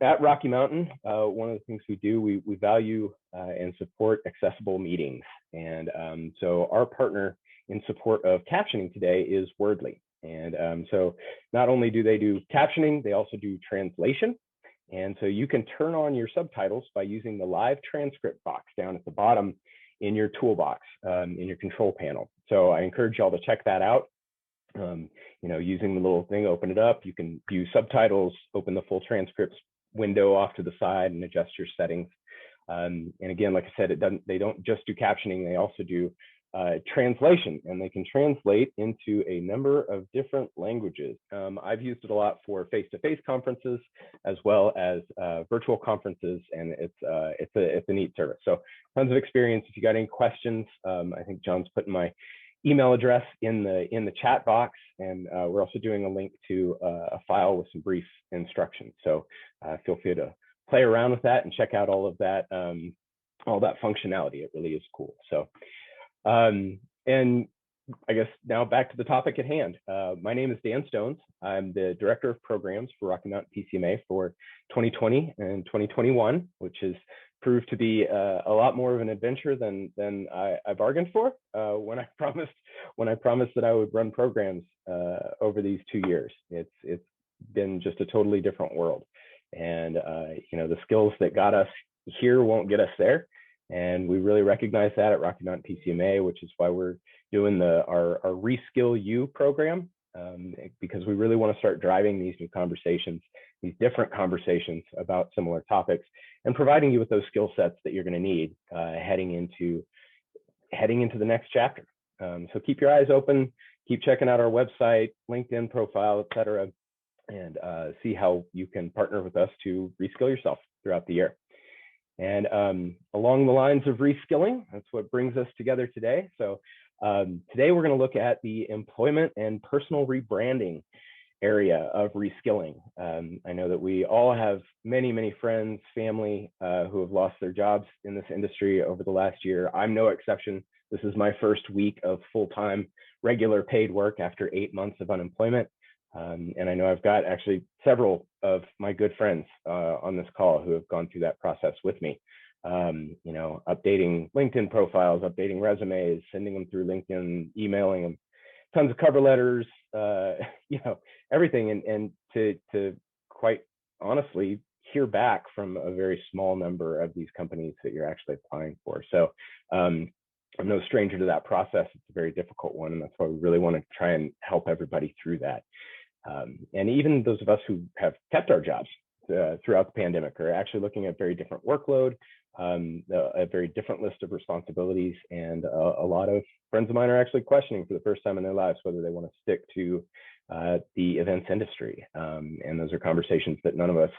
at Rocky Mountain, one of the things we do, we value and support accessible meetings. And so our partner in support of captioning today is Wordly. And so not only do they do captioning, they also do translation. And so you can turn on your subtitles by using the live transcript box down at the bottom in your toolbox, in your control panel. So I encourage y'all to check that out. Using the little thing, open it up. You can view subtitles, open the full transcripts window off to the side and adjust your settings. And again, like I said, they don't just do captioning, they also do translation, and they can translate into a number of different languages. I've used it a lot for face-to-face conferences as well as virtual conferences, and it's a neat service. So tons of experience. If you got any questions, I think John's putting my email address in the chat box, and we're also doing a link to a file with some brief instructions. So feel free to play around with that and check out all that functionality. It really is cool. So, and I guess now back to the topic at hand. My name is Dan Stones. I'm the Director of Programs for Rocky Mountain PCMA for 2020 and 2021, which has proved to be a lot more of an adventure than I bargained for when I promised that I would run programs over these 2 years. It's been just a totally different world, and the skills that got us here won't get us there, and we really recognize that at Rocky Mountain PCMA, which is why we're doing our ReSkill You program, because we really want to start driving these new conversations, these different conversations about similar topics, and providing you with those skill sets that you're going to need heading into the next chapter. So keep your eyes open, keep checking out our website, LinkedIn profile, etc., and see how you can partner with us to reskill yourself throughout the year. And along the lines of reskilling, that's what brings us together today. So today we're going to look at the employment and personal rebranding area of reskilling. I know that we all have many friends, family who have lost their jobs in this industry over the last year. I'm no exception. This is my first week of full-time regular paid work after 8 months of unemployment. And I know I've got actually several of my good friends on this call who have gone through that process with me. Updating LinkedIn profiles, updating resumes, sending them through LinkedIn, emailing them, tons of cover letters, everything. And to quite honestly hear back from a very small number of these companies that you're actually applying for. So I'm no stranger to that process. It's a very difficult one, and that's why we really want to try and help everybody through that. And even those of us who have kept our jobs throughout the pandemic are actually looking at very different workload, a very different list of responsibilities, and a lot of friends of mine are actually questioning for the first time in their lives whether they want to stick to the events industry. And those are conversations that none of us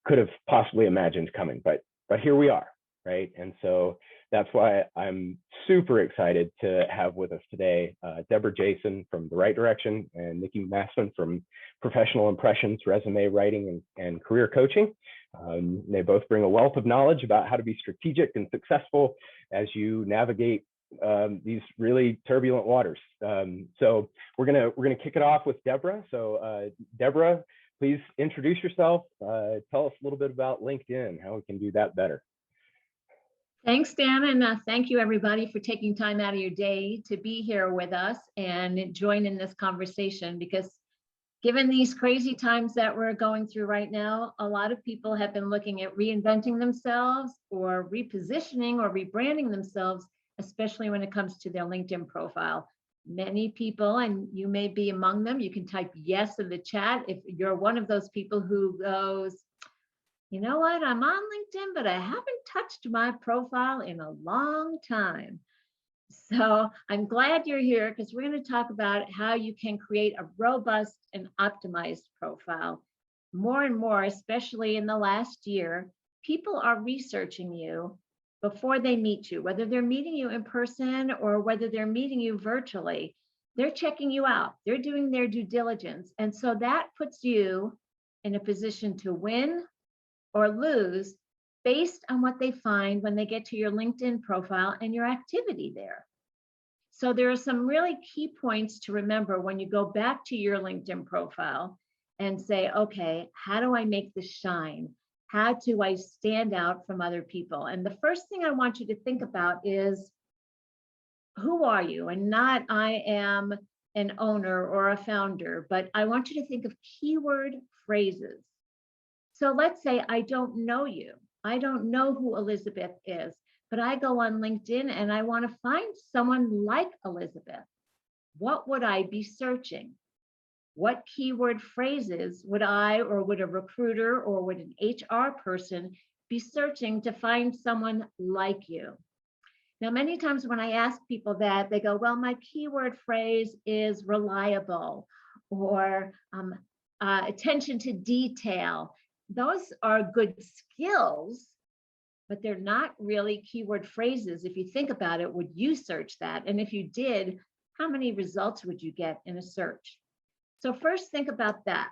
could have possibly imagined coming, but here we are, right? And so that's why I'm super excited to have with us today Deborah Jason from The Right Direction and Nikki Massman from Professional Impressions, Resume Writing, and Career Coaching. They both bring a wealth of knowledge about how to be strategic and successful as you navigate these really turbulent waters. So we're gonna kick it off with Deborah. So Deborah, please introduce yourself. Tell us a little bit about LinkedIn, how we can do that better. Thanks, Dan, and thank you everybody for taking time out of your day to be here with us and join in this conversation, because given these crazy times that we're going through right now, a lot of people have been looking at reinventing themselves or repositioning or rebranding themselves, especially when it comes to their LinkedIn profile. Many people, and you may be among them, you can type yes in the chat if you're one of those people who goes, you know what, I'm on LinkedIn, but I haven't touched my profile in a long time. So I'm glad you're here, because we're going to talk about how you can create a robust and optimized profile. More and more, especially in the last year, people are researching you before they meet you, whether they're meeting you in person or whether they're meeting you virtually. They're checking you out. They're doing their due diligence. And so that puts you in a position to win or lose based on what they find when they get to your LinkedIn profile and your activity there. So there are some really key points to remember when you go back to your LinkedIn profile and say, okay, how do I make this shine? How do I stand out from other people? And the first thing I want you to think about is, who are you? And not I am an owner or a founder, but I want you to think of keyword phrases. So let's say I don't know you. I don't know who Elizabeth is, but I go on LinkedIn and I want to find someone like Elizabeth. What would I be searching? What keyword phrases would I, or would a recruiter, or would an HR person be searching to find someone like you? Now, many times when I ask people that, they go, well, my keyword phrase is reliable, or attention to detail. Those are good skills, but they're not really keyword phrases. If you think about it, would you search that? And if you did, how many results would you get in a search? So first, think about that.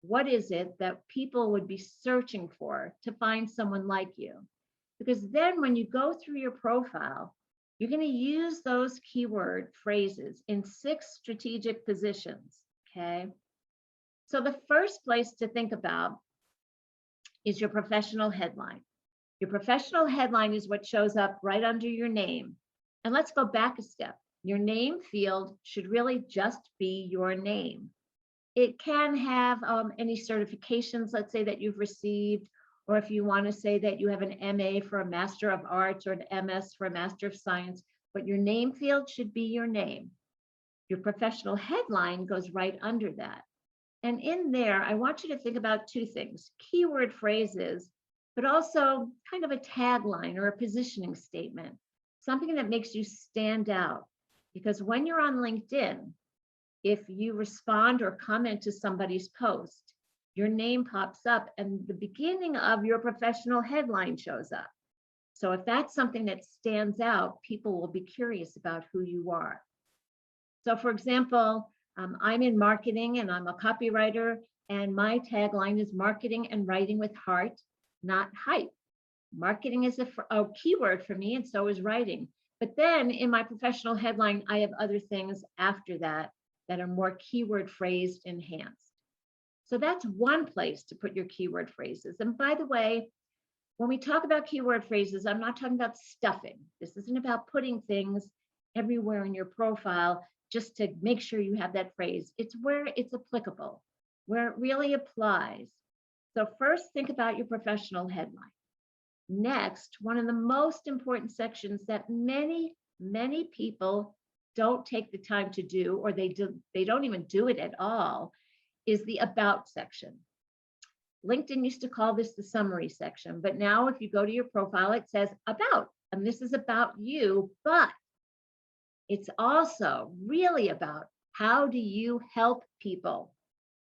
What is it that people would be searching for to find someone like you? Because then when you go through your profile, you're going to use those keyword phrases in 6 strategic positions, okay? So the first place to think about is your professional headline. Your professional headline is what shows up right under your name. And let's go back a step. Your name field should really just be your name. It can have any certifications, let's say, that you've received, or if you want to say that you have an MA for a Master of Arts or an MS for a Master of Science, but your name field should be your name. Your professional headline goes right under that. And in there, I want you to think about 2 things, keyword phrases, but also kind of a tagline or a positioning statement, something that makes you stand out. Because when you're on LinkedIn, if you respond or comment to somebody's post, your name pops up and the beginning of your professional headline shows up. So if that's something that stands out, people will be curious about who you are. So for example, I'm in marketing and I'm a copywriter, and my tagline is marketing and writing with heart, not hype. Marketing is a keyword for me, and so is writing. But then in my professional headline, I have other things after that are more keyword phrased enhanced. So that's one place to put your keyword phrases. And by the way, when we talk about keyword phrases, I'm not talking about stuffing. This isn't about putting things everywhere in your profile just to make sure you have that phrase. It's where it's applicable, where it really applies. So first, think about your professional headline. Next, one of the most important sections that many people don't take the time to do, or they don't even do it at all, is the about section. LinkedIn used to call this the summary section, but now if you go to your profile, it says about, and this is about you, but it's also really about how do you help people.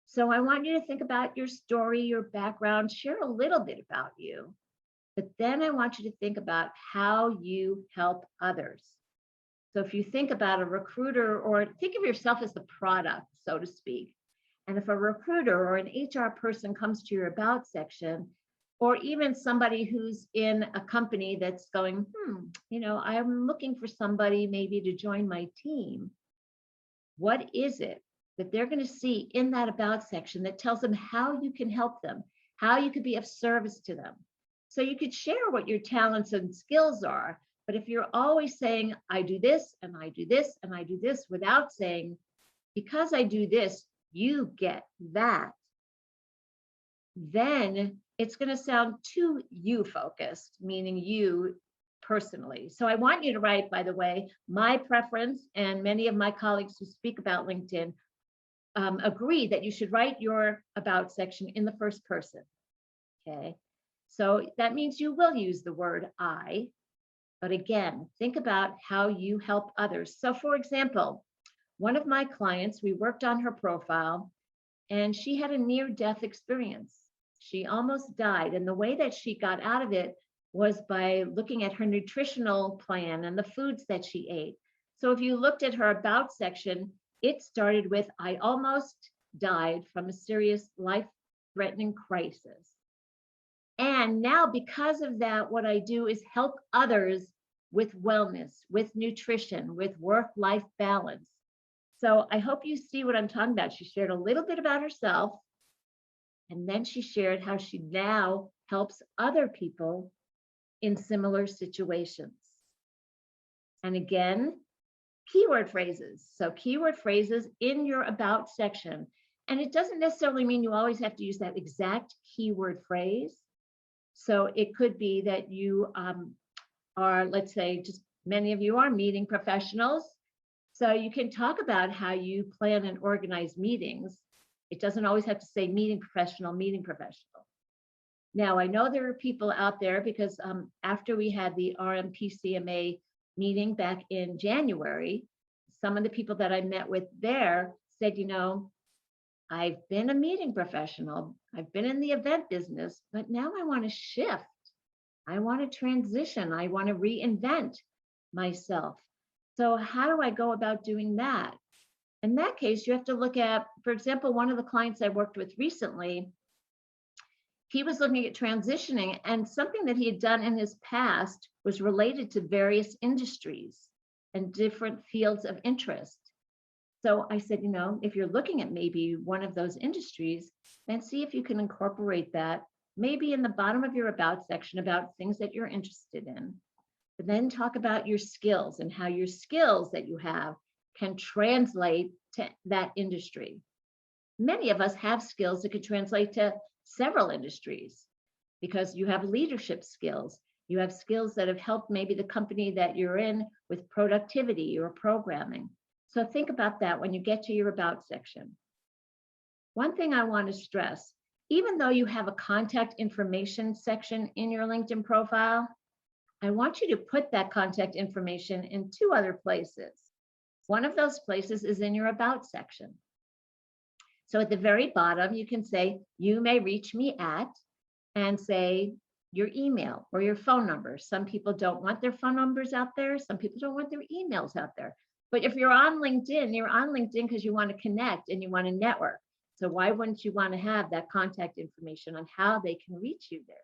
So I want you to think about your story, your background, share a little bit about you, but then I want you to think about how you help others. So if you think about a recruiter, or think of yourself as the product, so to speak, and if a recruiter or an HR person comes to your about section, or even somebody who's in a company that's going, I'm looking for somebody maybe to join my team, what is it that they're going to see in that about section that tells them how you can help them, how you could be of service to them? So you could share what your talents and skills are, but if you're always saying, I do this, and I do this, and I do this, without saying, because I do this, you get that, then it's going to sound too you focused, meaning you personally. So I want you to write, by the way, my preference, and many of my colleagues who speak about LinkedIn agree that you should write your about section in the first person. Okay. So that means you will use the word I, but again, think about how you help others. So for example, one of my clients, we worked on her profile, and she had a near-death experience. She almost died. And the way that she got out of it was by looking at her nutritional plan and the foods that she ate. So if you looked at her about section, it started with, I almost died from a serious life-threatening crisis. And now because of that, what I do is help others with wellness, with nutrition, with work-life balance. So I hope you see what I'm talking about. She shared a little bit about herself, And then she shared how she now helps other people in similar situations. And again, keyword phrases. So keyword phrases in your about section. And it doesn't necessarily mean you always have to use that exact keyword phrase. So it could be that you are, let's say, just many of you are meeting professionals. So you can talk about how you plan and organize meetings. It doesn't always have to say meeting professional, meeting professional. Now, I know there are people out there because after we had the RMPCMA meeting back in January, some of the people that I met with there said, you know, I've been a meeting professional, I've been in the event business, but now I want to shift. I want to transition. I want to reinvent myself. So how do I go about doing that? In that case, you have to look at, for example, one of the clients I worked with recently, he was looking at transitioning, and something that he had done in his past was related to various industries and different fields of interest. So I said, you know, if you're looking at maybe one of those industries, then see if you can incorporate that maybe in the bottom of your about section about things that you're interested in. But then talk about your skills and how your skills that you have can translate to that industry. Many of us have skills that could translate to several industries because you have leadership skills. You have skills that have helped maybe the company that you're in with productivity or programming. So think about that when you get to your about section. One thing I want to stress, even though you have a contact information section in your LinkedIn profile, I want you to put that contact information in two other places. One of those places is in your about section. So at the very bottom, you can say, you may reach me at, and say your email or your phone number. Some people don't want their phone numbers out there. Some people don't want their emails out there. But if you're on LinkedIn because you want to connect and you want to network. So why wouldn't you want to have that contact information on how they can reach you there?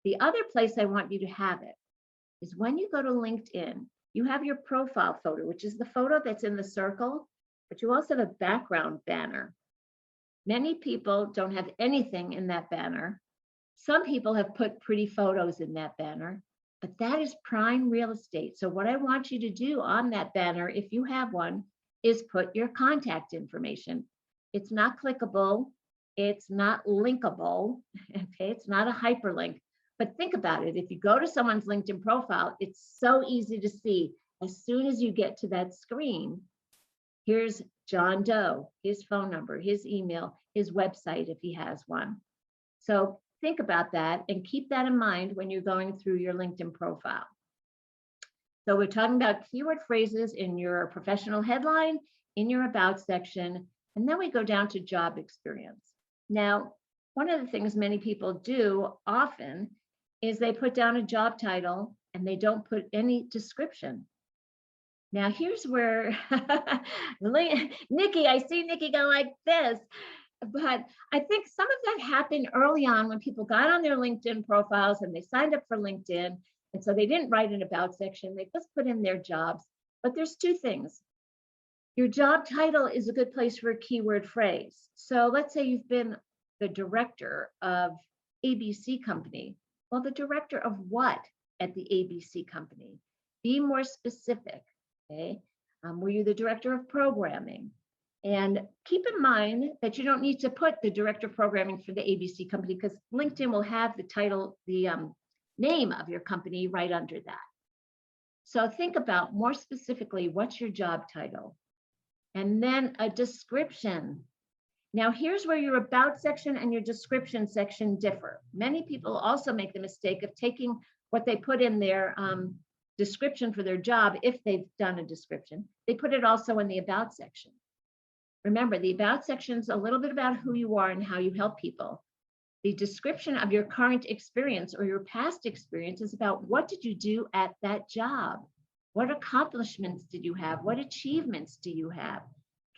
The other place I want you to have it is when you go to LinkedIn, you have your profile photo, which is the photo that's in the circle, but you also have a background banner. Many people don't have anything in that banner. Some people have put pretty photos in that banner, but that is prime real estate. So what I want you to do on that banner, if you have one, is put your contact information. It's not clickable. It's not linkable. Okay, it's not a hyperlink. But think about it. If you go to someone's LinkedIn profile, it's so easy to see. As soon as you get to that screen, here's John Doe, his phone number, his email, his website, if he has one. So think about that and keep that in mind when you're going through your LinkedIn profile. So we're talking about keyword phrases in your professional headline, in your about section, and then we go down to job experience. Now, one of the things many people do often is they put down a job title and they don't put any description. Now, here's where, Nikki, I see Nikki go like this, but I think some of that happened early on when people got on their LinkedIn profiles and they signed up for LinkedIn. And so they didn't write an about section, they just put in their jobs. But there's two things. Your job title is a good place for a keyword phrase. So let's say you've been the director of ABC company. Well, the director of what at the ABC company? Be more specific. Okay, were you the director of programming? And keep in mind that you don't need to put the director of programming for the ABC company because LinkedIn will have the title, the name of your company right under that. So think about more specifically, what's your job title? And then a description. Now here's where your about section and your description section differ. Many people also make the mistake of taking what they put in their description for their job, if they've done a description, they put it also in the about section. Remember, the about section is a little bit about who you are and how you help people. The description of your current experience or your past experience is about what did you do at that job? What accomplishments did you have? What achievements do you have?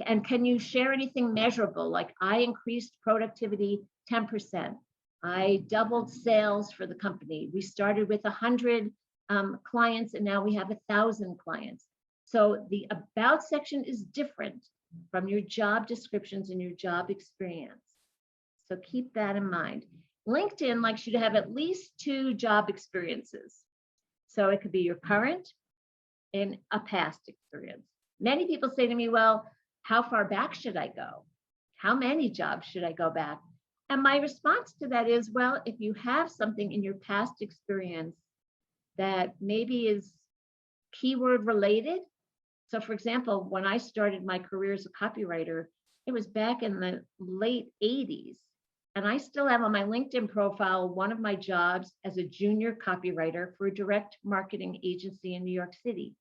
And can you share anything measurable? Like I increased productivity 10%. I doubled sales for the company. We started with 100 clients and now we have 1,000 clients. So the about section is different from your job descriptions and your job experience. So keep that in mind. LinkedIn likes you to have at least 2 job experiences. So it could be your current and a past experience. Many people say to me, well, how far back should I go? How many jobs should I go back? And my response to that is, well, if you have something in your past experience that maybe is keyword related. So for example, when I started my career as a copywriter, it was back in the late 80s. And I still have on my LinkedIn profile one of my jobs as a junior copywriter for a direct marketing agency in New York City.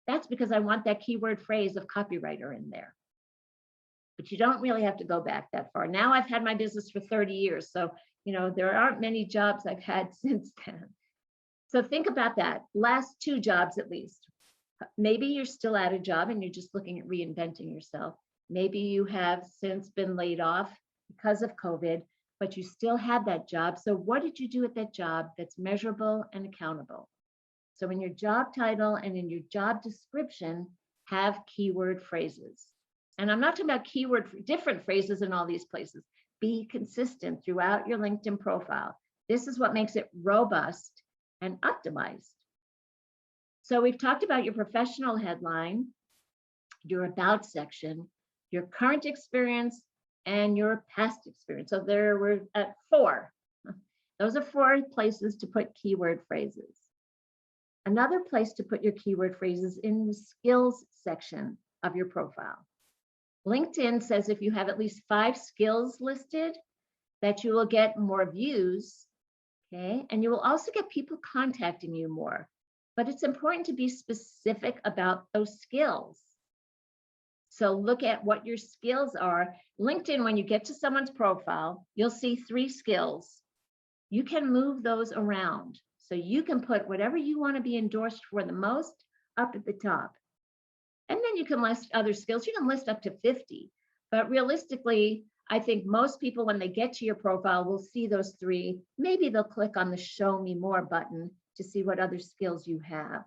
That's because I want that keyword phrase of copywriter in there. But you don't really have to go back that far. Now I've had my business for 30 years. So, there aren't many jobs I've had since then. So think about that. Last 2 jobs at least. Maybe you're still at a job and you're just looking at reinventing yourself. Maybe you have since been laid off because of COVID, but you still have that job. So what did you do at that job that's measurable and accountable? So in your job title and in your job description, have keyword phrases. And I'm not talking about different phrases in all these places. Be consistent throughout your LinkedIn profile. This is what makes it robust and optimized. So we've talked about your professional headline, your about section, your current experience, and your past experience. So there were 4. Those are 4 places to put keyword phrases. Another place to put your keyword phrases in the skills section of your profile. LinkedIn says if you have at least 5 skills listed, that you will get more views, okay? And you will also get people contacting you more. But it's important to be specific about those skills. So look at what your skills are. LinkedIn, when you get to someone's profile, you'll see 3 skills. You can move those around. So you can put whatever you want to be endorsed for the most up at the top. And then you can list other skills. You can list up to 50. But realistically, I think most people, when they get to your profile, will see those 3. Maybe they'll click on the Show Me More button to see what other skills you have.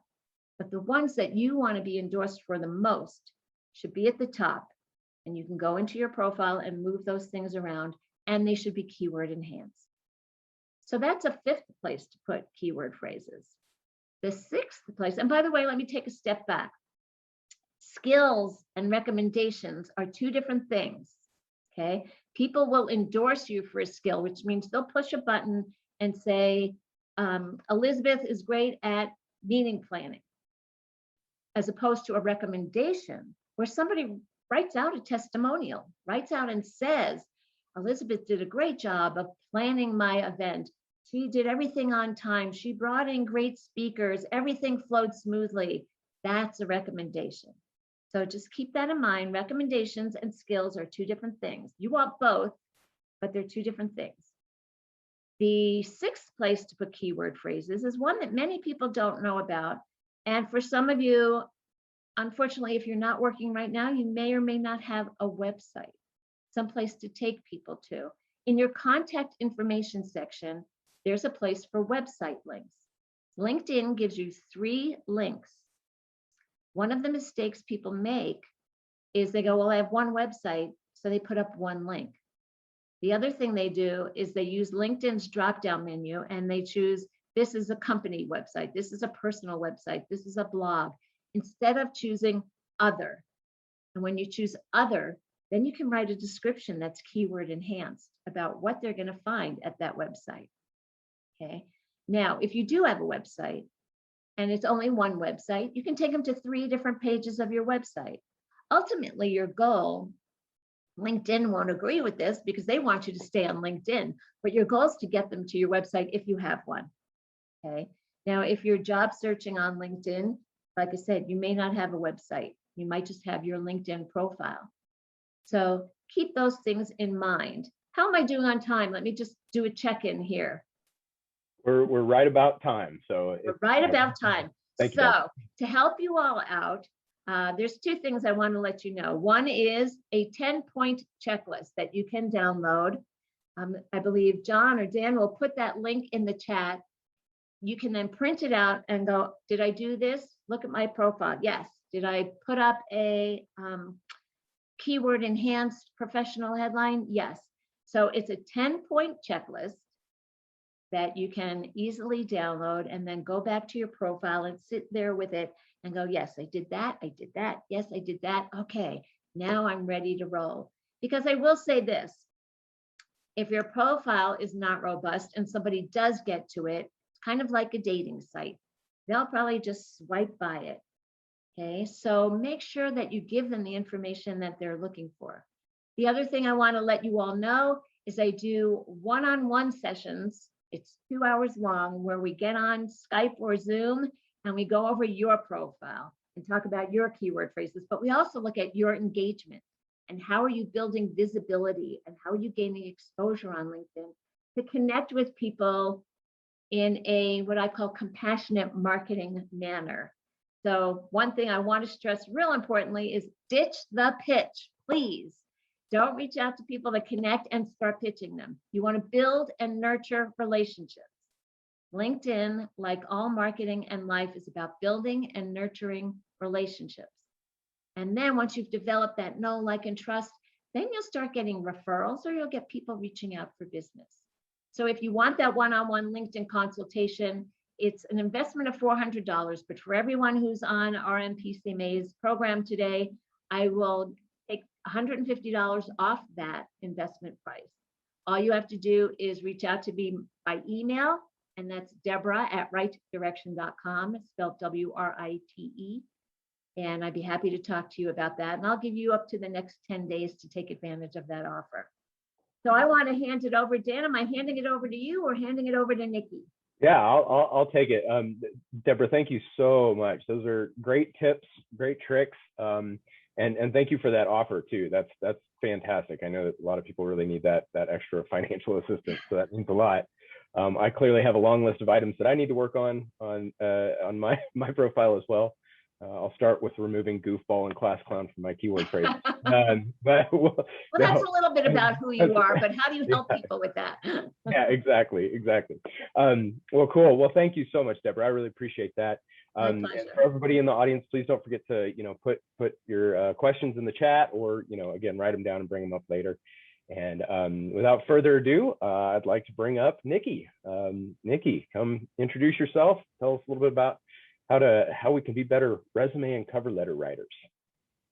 But the ones that you want to be endorsed for the most should be at the top. And you can go into your profile and move those things around, and they should be keyword enhanced. So that's a 5th place to put keyword phrases. The 6th place, and by the way, let me take a step back. Skills and recommendations are 2 different things, okay? People will endorse you for a skill, which means they'll push a button and say, Elizabeth is great at meeting planning, as opposed to a recommendation where somebody writes out a testimonial, writes out and says, Elizabeth did a great job of planning my event. She did everything on time. She brought in great speakers. Everything flowed smoothly. That's a recommendation. So just keep that in mind. Recommendations and skills are 2 different things. You want both, but they're 2 different things. The 6th place to put keyword phrases is one that many people don't know about. And for some of you, unfortunately, if you're not working right now, you may or may not have a website, someplace to take people to. In your contact information section, there's a place for website links. LinkedIn gives you 3 links. One of the mistakes people make is they go, well, I have one website, so they put up 1 link. The other thing they do is they use LinkedIn's drop-down menu and they choose, this is a company website, this is a personal website, this is a blog, instead of choosing other. And when you choose other, then you can write a description that's keyword enhanced about what they're going to find at that website. Okay. Now, if you do have a website and it's only one website, you can take them to 3 different pages of your website. Ultimately, your goal, LinkedIn won't agree with this because they want you to stay on LinkedIn, but your goal is to get them to your website if you have one. Okay. Now, if you're job searching on LinkedIn, like I said, you may not have a website. You might just have your LinkedIn profile. So keep those things in mind. How am I doing on time? Let me just do a check-in here. We're right about time. So we're right about time. Thank you, so to help you all out, there's 2 things I want to let you know. One is a 10-point checklist that you can download. I believe John or Dan will put that link in the chat. You can then print it out and go, did I do this? Look at my profile. Yes. Did I put up a keyword enhanced professional headline? Yes. So it's a 10-point checklist that you can easily download and then go back to your profile and sit there with it and go, yes, I did that. I did that. Yes, I did that. Okay, now I'm ready to roll. Because I will say this, if your profile is not robust and somebody does get to it, it's kind of like a dating site. They'll probably just swipe by it. Okay, so make sure that you give them the information that they're looking for. The other thing I want to let you all know is I do one-on-one sessions. It's 2 hours long where we get on Skype or Zoom and we go over your profile and talk about your keyword phrases, but we also look at your engagement and how are you building visibility and how are you gaining exposure on LinkedIn to connect with people in a what I call compassionate marketing manner. So one thing I want to stress real importantly is ditch the pitch, please. Don't reach out to people to connect and start pitching them. You want to build and nurture relationships. LinkedIn, like all marketing and life, is about building and nurturing relationships. And then once you've developed that know, like, and trust, then you'll start getting referrals or you'll get people reaching out for business. So if you want that one-on-one LinkedIn consultation, it's an investment of $400, but for everyone who's on RMPCMA's program today, I will take $150 off that investment price. All you have to do is reach out to me by email, and that's Deborah@rightdirection.com, spelled WRITE. And I'd be happy to talk to you about that. And I'll give you up to the next 10 days to take advantage of that offer. So I want to hand it over. Dan, am I handing it over to you or handing it over to Nikki? Yeah, I'll take it. Deborah, thank you so much. Those are great tips, great tricks. And thank you for that offer too. That's fantastic. I know that a lot of people really need that extra financial assistance. So that means a lot. I clearly have a long list of items that I need to work on my profile as well. I'll start with removing goofball and class clown from my keyword phrase. But well, that's a little bit about who you are, but how do you help people with that? Yeah, exactly. Well, cool. Well, thank you so much, Deborah. I really appreciate that. My pleasure. For everybody in the audience, please don't forget to put your questions in the chat, or again, write them down and bring them up later. And without further ado, I'd like to bring up Nikki. Nikki, come introduce yourself. Tell us a little bit about how we can be better resume and cover letter writers.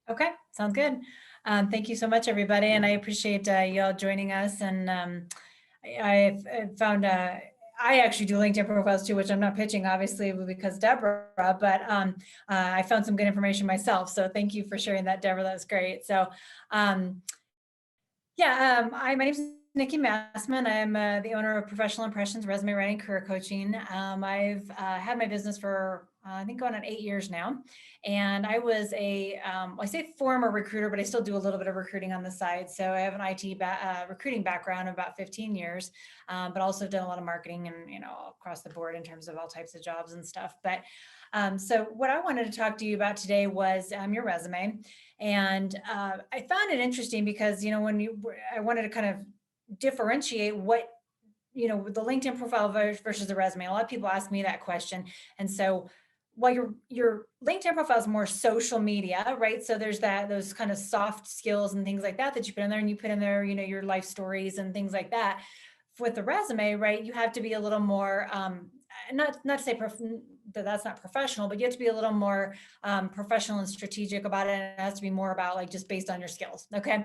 Okay, sounds good. Thank you so much, everybody, and I appreciate you all joining us. And I've found I actually do LinkedIn profiles too, which I'm not pitching, obviously, because Deborah, but I found some good information myself. So thank you for sharing that, Deborah. That was great. So my name's Nikki Massman. I'm the owner of Professional Impressions Resume Writing Career Coaching. I've had my business for I think going on 8 years now. And I was I say former recruiter, but I still do a little bit of recruiting on the side. So I have an IT recruiting background of about 15 years, but also done a lot of marketing and, across the board in terms of all types of jobs and stuff. But so what I wanted to talk to you about today was your resume. And I found it interesting because, I wanted to kind of differentiate what, the LinkedIn profile versus the resume. A lot of people ask me that question. And so while your LinkedIn profile is more social media, right? So there's those kind of soft skills and things like that you put in there, and you put in there, your life stories and things like that. With the resume, right, you have to be a little more, not to say that's not professional, but you have to be a little more professional and strategic about it. And it has to be more about like just based on your skills. Okay.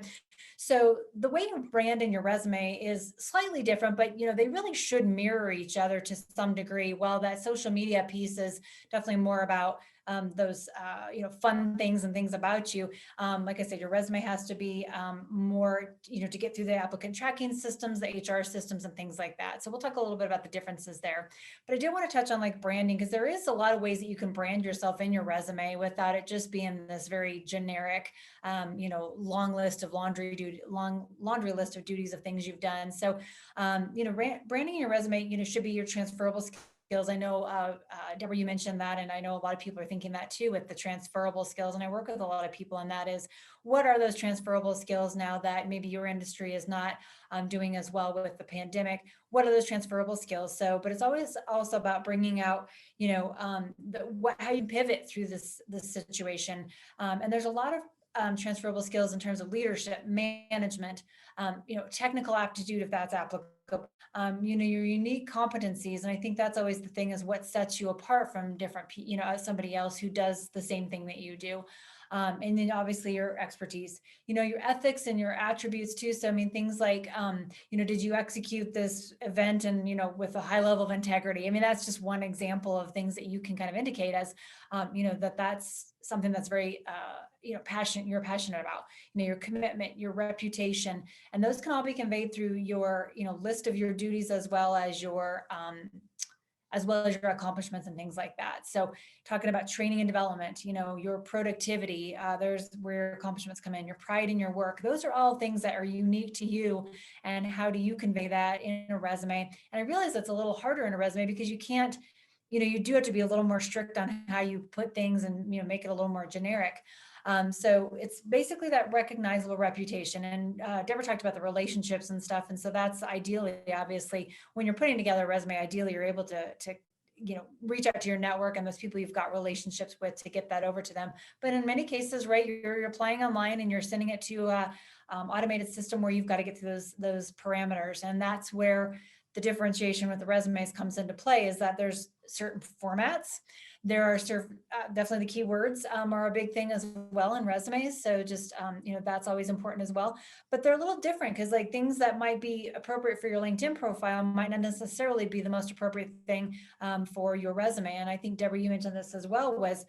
So the way you brand in your resume is slightly different, but they really should mirror each other to some degree. While that social media piece is definitely more about those fun things and things about you. Like I said, your resume has to be more, to get through the applicant tracking systems, the HR systems, and things like that. So we'll talk a little bit about the differences there. But I do want to touch on like branding, because there is a lot of ways that you can brand yourself in your resume without it just being this very generic, long laundry list of duties of things you've done. So, branding your resume, should be your transferable skills. I know, Deborah, you mentioned that, and I know a lot of people are thinking that too with the transferable skills. And I work with a lot of people on that is, what are those transferable skills now that maybe your industry is not doing as well with the pandemic? What are those transferable skills? So, but it's always also about bringing out, how you pivot through this situation. And there's a lot of transferable skills in terms of leadership, management, technical aptitude, if that's applicable, your unique competencies. And I think that's always the thing, is what sets you apart from different, somebody else who does the same thing that you do. And then obviously your expertise, your ethics and your attributes too. So, I mean, things like, did you execute this event and, with a high level of integrity? I mean, that's just one example of things that you can kind of indicate as, that's something that's very, you're passionate about, your commitment, your reputation, and those can all be conveyed through your, list of your duties, as well as your accomplishments and things like that. So talking about training and development, your productivity, there's where your accomplishments come in, your pride in your work. Those are all things that are unique to you. And how do you convey that in a resume? And I realize it's a little harder in a resume because you can't, you do have to be a little more strict on how you put things and, make it a little more generic. So it's basically that recognizable reputation. And Deborah talked about the relationships and stuff. And so that's ideally, obviously, when you're putting together a resume, ideally you're able to reach out to your network and those people you've got relationships with to get that over to them. But in many cases, right, you're applying online and you're sending it to a automated system where you've got to get through those parameters. And that's where the differentiation with the resumes comes into play, is that there's certain formats. There are definitely the keywords are a big thing as well in resumes. So just, that's always important as well. But they're a little different, because like things that might be appropriate for your LinkedIn profile might not necessarily be the most appropriate thing for your resume. And I think, Deborah, you mentioned this as well, was,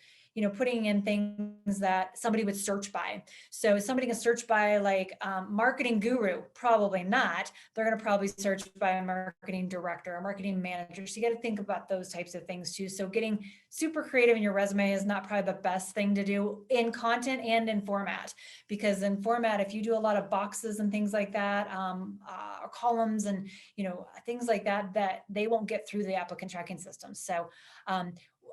putting in things that somebody would search by. So somebody can search by like marketing guru, probably not. They're going to probably search by a marketing director or marketing manager. So you got to think about those types of things too. So getting super creative in your resume is not probably the best thing to do in content and in format, because in format, if you do a lot of boxes and things like that, or columns and, things like that, that they won't get through the applicant tracking system. So,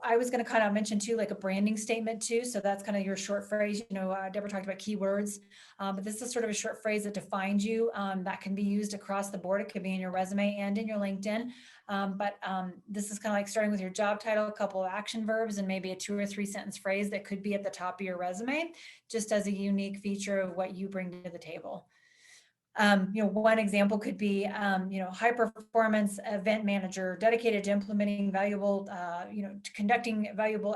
I was going to kind of mention too, like a branding statement too. So that's kind of your short phrase. Deborah talked about keywords, but this is sort of a short phrase that defines you, that can be used across the board. It could be in your resume and in your LinkedIn. But this is kind of like starting with your job title, a couple of action verbs, and maybe a 2 or 3 sentence phrase that could be at the top of your resume, just as a unique feature of what you bring to the table. One example could be, high performance event manager dedicated to implementing valuable,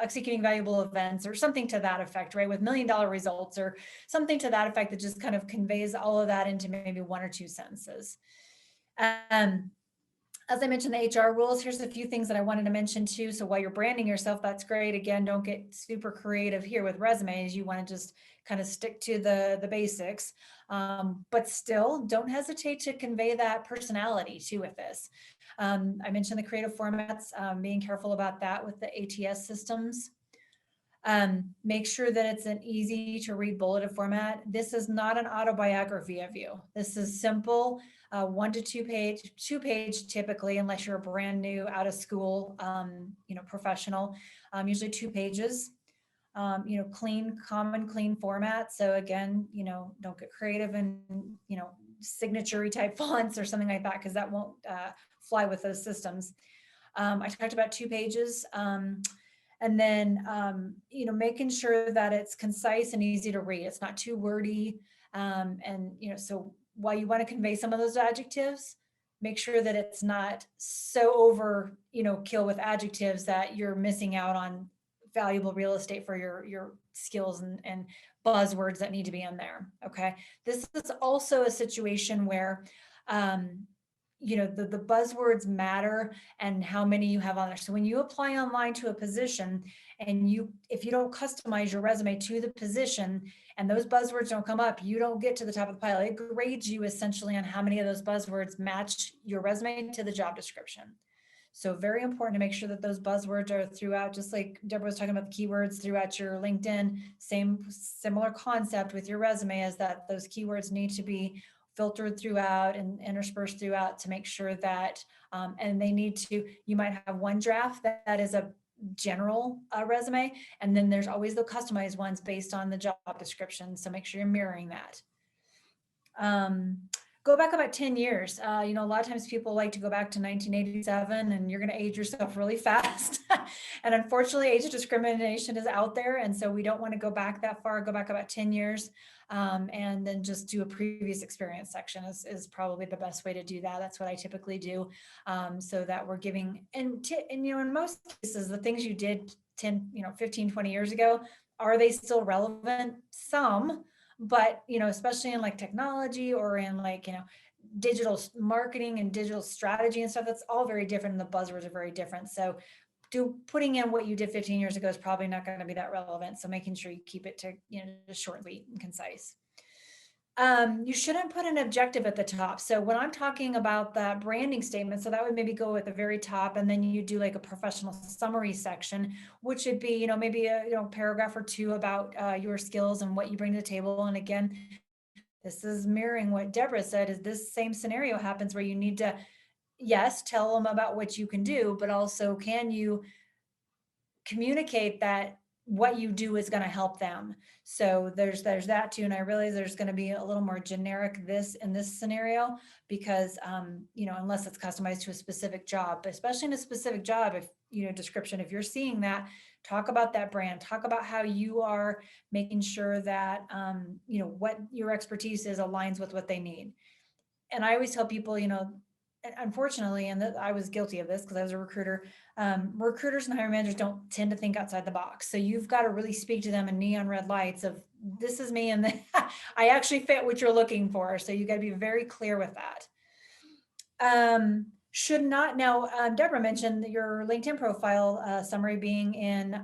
executing valuable events, or something to that effect, right? With $1 million results, or something to that effect that just kind of conveys all of that into maybe 1 or 2 sentences. As I mentioned, the HR rules, here's a few things that I wanted to mention too. So while you're branding yourself, that's great. Again, don't get super creative here with resumes. You want to just kind of stick to the basics, but still don't hesitate to convey that personality too with this. I mentioned the creative formats, being careful about that with the ATS systems. Make sure that it's an easy to read bulleted format. This is not an autobiography of you. This is simple, 1 to 2 page typically, unless you're a brand new out of school, professional, usually 2 pages, clean format. So again, don't get creative and, signature-y type fonts or something like that, because that won't fly with those systems. I talked about 2 pages. And then, making sure that it's concise and easy to read. It's not too wordy. So while you want to convey some of those adjectives, make sure that it's not so over, kill with adjectives that you're missing out on valuable real estate for your skills and buzzwords that need to be in there. Okay. This is also a situation where, the buzzwords matter and how many you have on there. So when you apply online to a position and if you don't customize your resume to the position and those buzzwords don't come up, you don't get to the top of the pile. It grades you essentially on how many of those buzzwords match your resume to the job description. So very important to make sure that those buzzwords are throughout, just like Deborah was talking about the keywords throughout your LinkedIn, similar concept with your resume, is that those keywords need to be filtered throughout and interspersed throughout to make sure that, and you might have one draft that is a general resume, and then there's always the customized ones based on the job description. So make sure you're mirroring that. go back about 10 years. A lot of times people like to go back to 1987 and you're going to age yourself really fast. And unfortunately, age discrimination is out there. And so we don't want to go back that far, go back about 10 years. And then just do a previous experience section is probably the best way to do that. That's what I typically do, so that we're giving, and in most cases, the things you did 10, 15, 20 years ago, are they still relevant? Some, but, especially in like technology or in like, digital marketing and digital strategy and stuff, that's all very different. And the buzzwords are very different. So putting in what you did 15 years ago is probably not going to be that relevant. So making sure you keep it to, just short, sweet, and concise. You shouldn't put an objective at the top. So when I'm talking about that branding statement, so that would maybe go at the very top, and then you do like a professional summary section, which would be, maybe a paragraph or two about your skills and what you bring to the table. And again, this is mirroring what Deborah said, is this same scenario happens where you need to, yes, tell them about what you can do, but also can you communicate that what you do is going to help them. So there's that too. And I realize there's going to be a little more generic in this scenario, because, unless it's customized to a specific job, but especially in a specific job, if, description, if you're seeing that, talk about that brand, talk about how you are making sure that, what your expertise is aligns with what they need. And I always tell people, unfortunately, and I was guilty of this because I was a recruiter, recruiters and hiring managers don't tend to think outside the box. So you've got to really speak to them in neon red lights of, this is me, and I actually fit what you're looking for. So you got to be very clear with that. Should not, now, Deborah mentioned your LinkedIn profile summary being in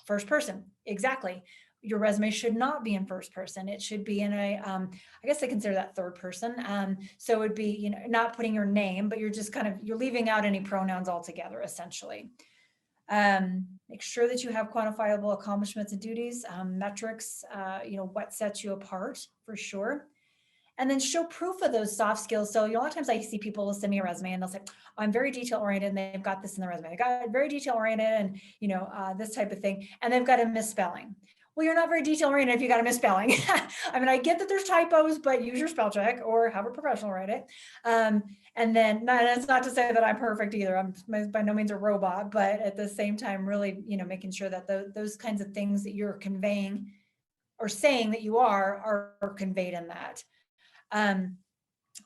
first person. Exactly. Your resume should not be in first person. It should be in a, I guess I consider that third person. So it would be, not putting your name, but you're just you're leaving out any pronouns altogether, essentially. Make sure that you have quantifiable accomplishments and duties, metrics, what sets you apart for sure. And then show proof of those soft skills. So, a lot of times I see people send me a resume and they'll say, I'm very detail oriented, and they've got this in the resume. They got very detail oriented and, this type of thing. And they've got a misspelling. Well, you're not very detail oriented if you got a misspelling. I mean, I get that there's typos, but use your spell check or have a professional write it. And then that's not to say that I'm perfect either. I'm by no means a robot, but at the same time, really, making sure that those kinds of things that you're conveying or saying that you are conveyed in that.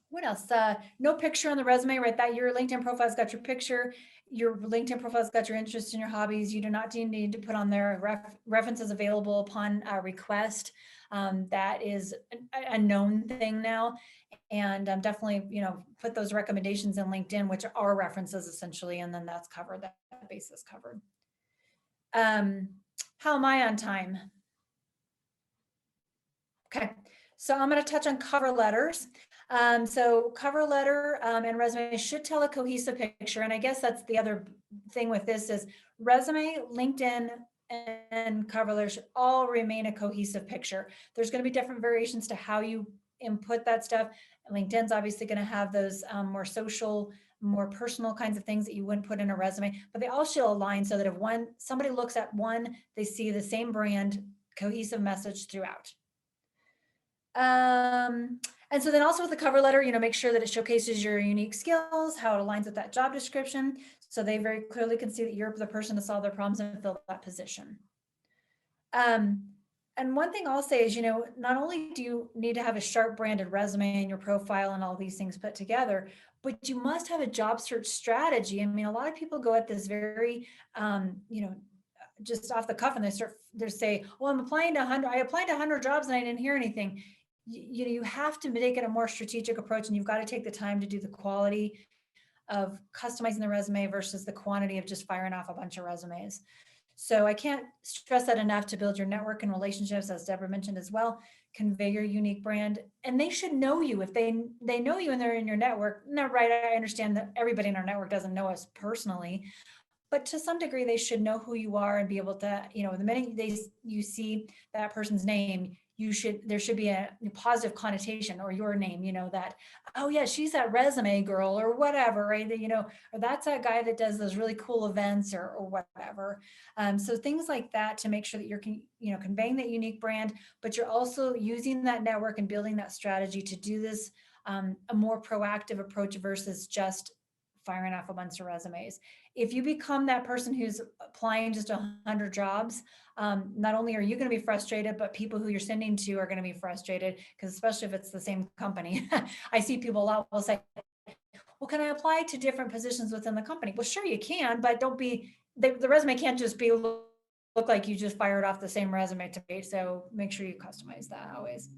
What else? No picture on the resume, right? That your LinkedIn profile's got your picture. Your LinkedIn profile's got your interests and your hobbies. You do not need to put on there references available upon request. That is a known thing now. And definitely, put those recommendations in LinkedIn, which are references essentially, and then that's covered, that base is covered. How am I on time? Okay. So I'm going to touch on cover letters. So cover letter and resume should tell a cohesive picture. And I guess that's the other thing with this is resume, LinkedIn, and cover letter should all remain a cohesive picture. There's going to be different variations to how you input that stuff. LinkedIn's obviously going to have those more social, more personal kinds of things that you wouldn't put in a resume, but they all should align so that if somebody looks at one, they see the same brand, cohesive message throughout. And so then also with the cover letter, make sure that it showcases your unique skills, how it aligns with that job description. So they very clearly can see that you're the person to solve their problems and fill that position. And one thing I'll say is, not only do you need to have a sharp branded resume and your profile and all these things put together, but you must have a job search strategy. I mean, a lot of people go at this very, just off the cuff, and they say, well, I applied to 100 jobs and I didn't hear anything. You have to make it a more strategic approach, and you've got to take the time to do the quality of customizing the resume versus the quantity of just firing off a bunch of resumes. So I can't stress that enough to build your network and relationships, as Deborah mentioned as well, convey your unique brand, and they should know you. If they know you and they're in your network, no, right, I understand that everybody in our network doesn't know us personally, but to some degree, they should know who you are and be able to, the minute you see that person's name, there should be a positive connotation, or your name, that, oh yeah, she's that resume girl or whatever, right? Or that's that guy that does those really cool events or whatever. So things like that to make sure that you're, conveying that unique brand, but you're also using that network and building that strategy to do this a more proactive approach versus just firing off a bunch of resumes. If you become that person who's applying just 100 jobs, not only are you going to be frustrated, but people who you're sending to are going to be frustrated, because especially if it's the same company. I see people a lot will say, well, can I apply to different positions within the company? Well, sure you can, but don't be, the resume can't just be look like you just fired off the same resume to me. So make sure you customize that always.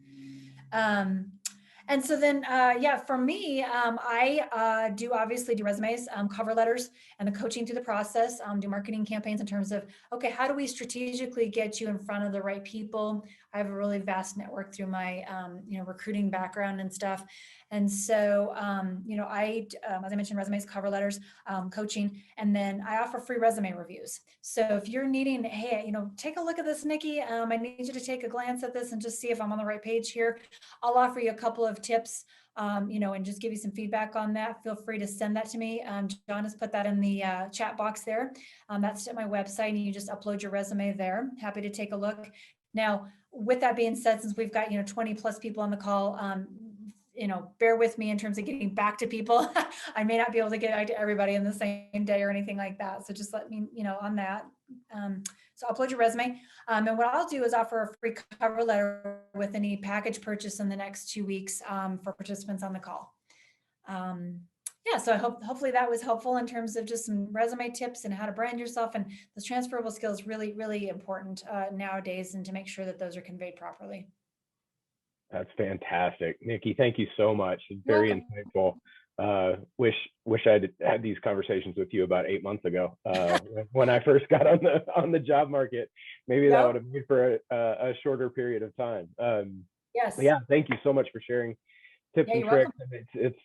And so then, yeah, for me, I do obviously do resumes, cover letters, and the coaching through the process, do marketing campaigns in terms of, okay, how do we strategically get you in front of the right people? I have a really vast network through my, recruiting background and stuff. And so, I, as I mentioned, resumes, cover letters, coaching, and then I offer free resume reviews. So if you're needing, hey, take a look at this, Nikki, I need you to take a glance at this and just see if I'm on the right page here. I'll offer you a couple of tips, and just give you some feedback on that. Feel free to send that to me. John has put that in the chat box there. That's at my website, and you just upload your resume there. Happy to take a look. Now, with that being said, since we've got 20 plus people on the call, bear with me in terms of getting back to people. I may not be able to get back to everybody in the same day or anything like that. So just let me, on that. So upload your resume. And what I'll do is offer a free cover letter with any package purchase in the next 2 weeks for participants on the call. Yeah, so I hopefully that was helpful in terms of just some resume tips and how to brand yourself, and those transferable skills really, really important nowadays, and to make sure that those are conveyed properly. That's fantastic. Nikki, thank you so much. It's very insightful. Wish I'd had these conversations with you about 8 months ago when I first got on the job market. Maybe that would have been for a shorter period of time. Yes. Yeah, thank you so much for sharing tips and tricks.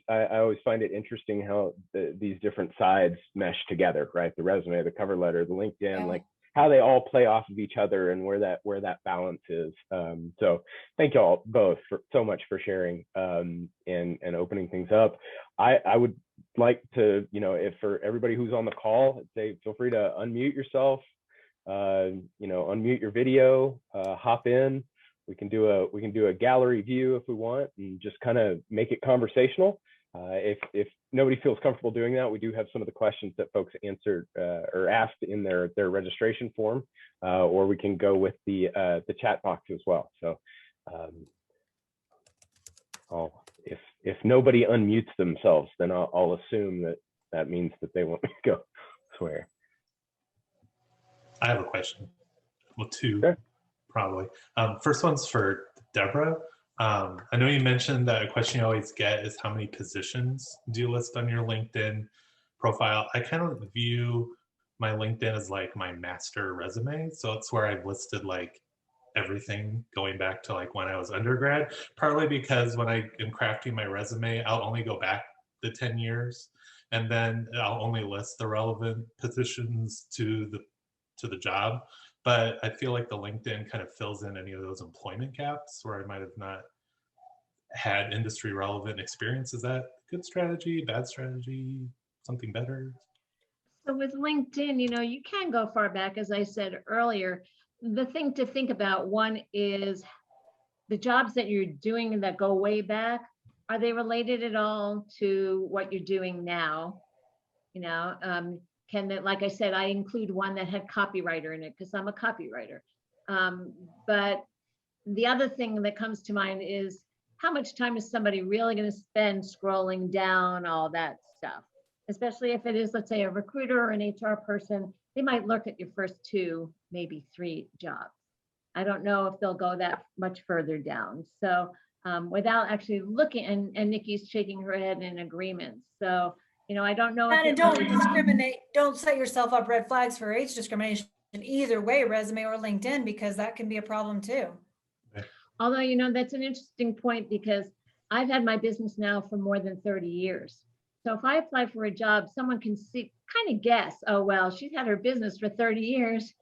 I always find it interesting how these different sides mesh together, right? The resume, the cover letter, the LinkedIn, like how they all play off of each other and where that balance is. So thank you all both so much for sharing and opening things up. I would like to, if for everybody who's on the call, say feel free to unmute yourself, unmute your video, hop in. We can do a gallery view if we want, and just kind of make it conversational. If nobody feels comfortable doing that, we do have some of the questions that folks answered or asked in their registration form, or we can go with the chat box as well. So if nobody unmutes themselves, then I'll assume that means that they want me to go swear. I have a question. Well, two. Sure. Probably. First one's for Deborah. I know you mentioned that a question you always get is how many positions do you list on your LinkedIn profile? I kind of view my LinkedIn as like my master resume. So it's where I've listed like everything going back to like when I was undergrad, partly because when I am crafting my resume, I'll only go back the 10 years, and then I'll only list the relevant positions to the job. But I feel like the LinkedIn kind of fills in any of those employment gaps where I might have not had industry relevant experience. Is that good strategy, bad strategy, something better? So with LinkedIn, you can go far back, as I said earlier. The thing to think about, one is the jobs that you're doing that go way back, are they related at all to what you're doing now? Like I said, I include one that had copywriter in it because I'm a copywriter. But the other thing that comes to mind is how much time is somebody really going to spend scrolling down all that stuff? Especially if it is, let's say, a recruiter or an HR person, they might look at your first 2, maybe 3 jobs. I don't know if they'll go that much further down. So without actually looking, and Nikki's shaking her head in agreement. So I don't know. And don't discriminate. Don't set yourself up red flags for age discrimination either way, resume or LinkedIn, because that can be a problem too. Although, that's an interesting point, because I've had my business now for more than 30 years. So if I apply for a job, someone can kind of guess, oh, well, she's had her business for 30 years.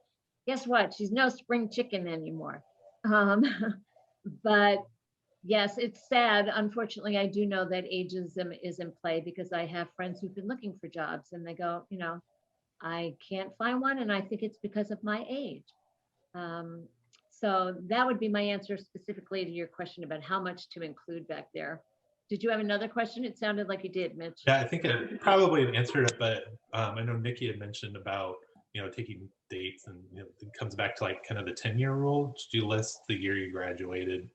Guess what? She's no spring chicken anymore. But yes, it's sad. Unfortunately, I do know that ageism is in play, because I have friends who've been looking for jobs and they go, I can't find one, and I think it's because of my age. So that would be my answer specifically to your question about how much to include back there. Did you have another question? It sounded like you did, Mitch. Yeah, I think it probably answered it, but I know Nikki had mentioned about, taking dates, and it comes back to like kind of the 10-year rule. Did you list the year you graduated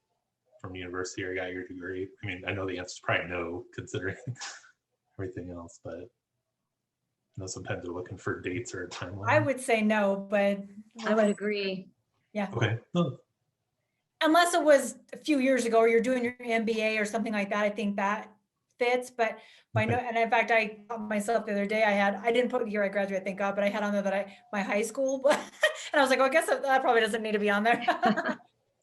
from university or got your degree? I mean, I know the answer is probably no, considering everything else, but sometimes they're looking for dates or a timeline. I would say no, but I would agree. Yeah. Okay. Oh. Unless it was a few years ago, or you're doing your MBA or something like that, I think that fits. But by no, and in fact, I caught myself the other day. I didn't put the year I graduated, thank God, but I had on there that my high school, and I was like, well, I guess that probably doesn't need to be on there.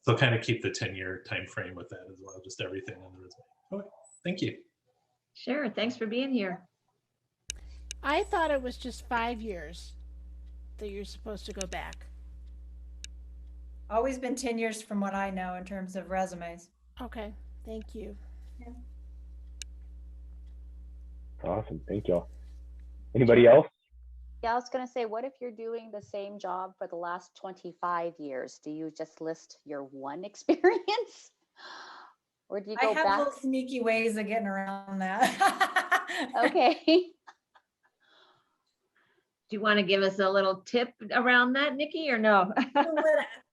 So kind of keep the 10-year time frame with that as well, just everything on the resume. Okay, thank you. Sure, thanks for being here. I thought it was just 5 years that you're supposed to go back. Always been 10 years from what I know in terms of resumes. Okay, thank you. Yeah. Awesome, thank y'all. Anybody else? Yeah, I was going to say, what if you're doing the same job for the last 25 years? Do you just list your one experience? Or do you go I have back? little sneaky ways of getting around that. Okay. Do you want to give us a little tip around that, Nikki, or no?